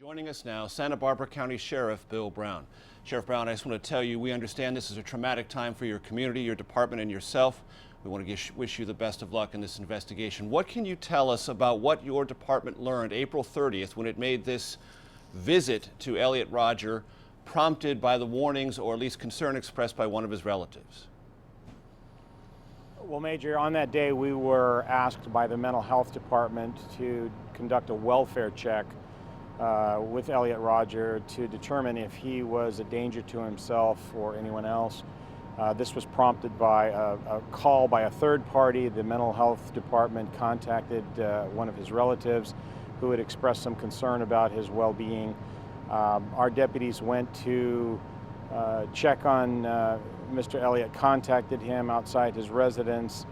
Joining us now, Santa Barbara County Sheriff Bill Brown. Sheriff Brown, I just want to tell you, we understand this is a traumatic time for your community, your department, and yourself. We want to wish you the best of luck in this investigation. What can you tell us about what your department learned April 30th when it made this visit to Elliot Rodger, prompted by the warnings or at least concern expressed by one of his relatives? Well, Major, on that day we were asked by the mental health department to conduct a welfare check with Elliot Rodger to determine if he was a danger to himself or anyone else. This was prompted by a call by a third party. The mental health department contacted one of his relatives who had expressed some concern about his well-being. Our deputies went to check on Mr. Elliot, contacted him outside his residence.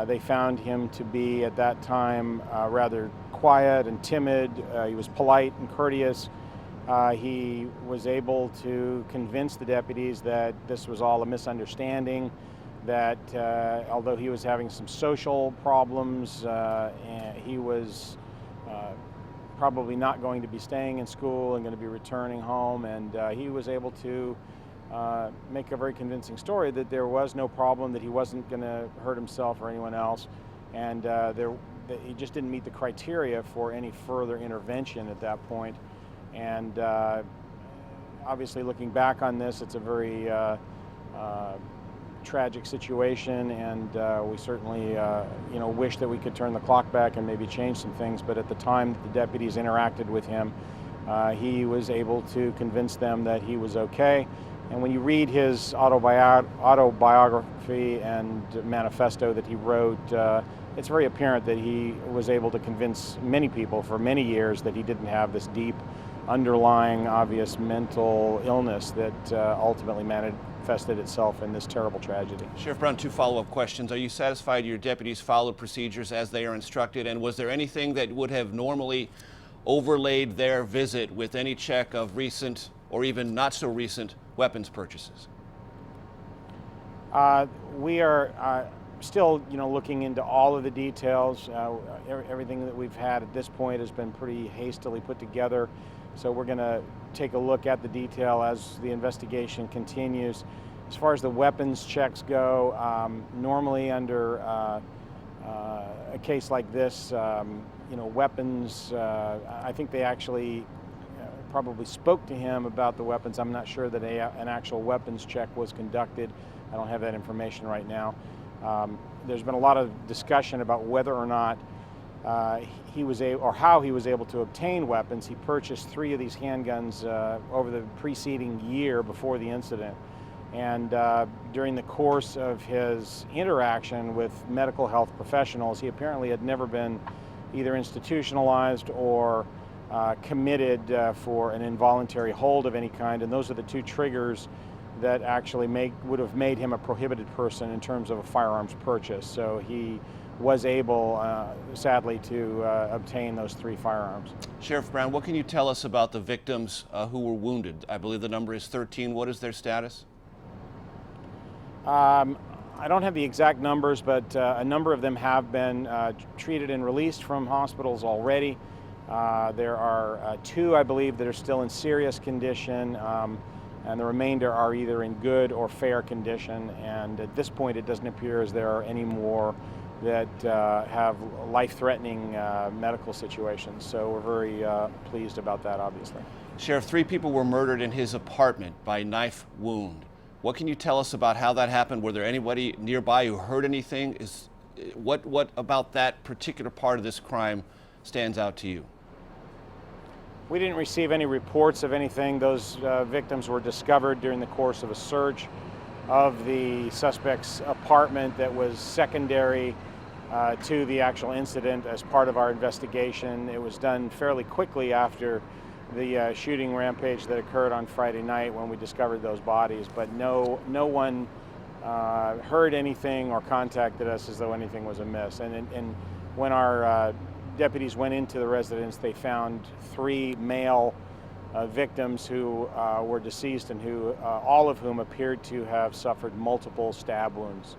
They found him to be at that time rather quiet and timid. He was polite and courteous. He was able to convince the deputies that this was all a misunderstanding, that although he was having some social problems, he was probably not going to be staying in school and going to be returning home, and he was able to make a very convincing story that there was no problem, that he wasn't going to hurt himself or anyone else, and he just didn't meet the criteria for any further intervention at that point. And obviously, looking back on this, it's a very tragic situation, and we certainly wish that we could turn the clock back and maybe change some things. But at the time that the deputies interacted with him, he was able to convince them that he was okay. And when you read his autobiography and manifesto that he wrote, it's very apparent that he was able to convince many people for many years that he didn't have this deep, underlying, obvious mental illness that ultimately manifested itself in this terrible tragedy. Sheriff Brown, two follow-up questions. Are you satisfied your deputies followed procedures as they are instructed? And was there anything that would have normally overlaid their visit with any check of recent or even not so recent weapons purchases? We are still, looking into all of the details. Everything that we've had at this point has been pretty hastily put together. So we're going to take a look at the detail as the investigation continues. As far as the weapons checks go, normally under a case like this, weapons, I think they actually probably spoke to him about the weapons. I'm not sure that an actual weapons check was conducted. I don't have that information right now. There's been a lot of discussion about whether or not he was or how he was able to obtain weapons. He purchased 3 of these handguns over the preceding year before the incident. And during the course of his interaction with medical health professionals, he apparently had never been either institutionalized or committed for an involuntary hold of any kind, and those are the 2 triggers that actually would have made him a prohibited person in terms of a firearms purchase. So he was able, sadly, to obtain those 3 firearms. Sheriff Brown, what can you tell us about the victims who were wounded? I believe the number is 13. What is their status? I don't have the exact numbers, but a number of them have been treated and released from hospitals already. There are 2, I believe, that are still in serious condition, and the remainder are either in good or fair condition. And at this point, it doesn't appear as there are any more that have life-threatening medical situations. So we're very pleased about that, obviously. Sheriff, 3 people were murdered in his apartment by knife wound. What can you tell us about how that happened? Were there anybody nearby who heard anything? What about that particular part of this crime stands out to you? We didn't receive any reports of anything. Those victims were discovered during the course of a search of the suspect's apartment that was secondary to the actual incident as part of our investigation. It was done fairly quickly after the shooting rampage that occurred on Friday night when we discovered those bodies, but no one heard anything or contacted us as though anything was amiss. And when our deputies went into the residence, they found 3 male victims who were deceased and who all of whom appeared to have suffered multiple stab wounds.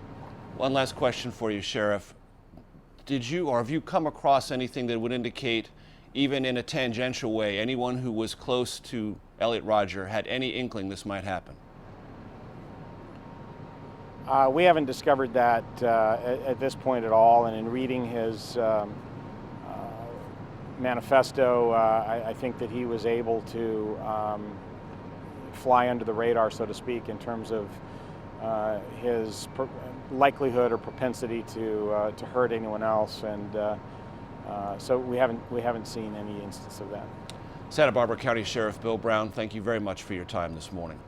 One last question for you, Sheriff. Did you or have you come across anything that would indicate even in a tangential way, anyone who was close to Elliot Rodger had any inkling this might happen? We haven't discovered that at this point at all, and in reading his manifesto, I think that he was able to fly under the radar, so to speak, in terms of his likelihood or propensity to hurt anyone else, and so we haven't seen any instance of that. Santa Barbara County Sheriff Bill Brown, thank you very much for your time this morning.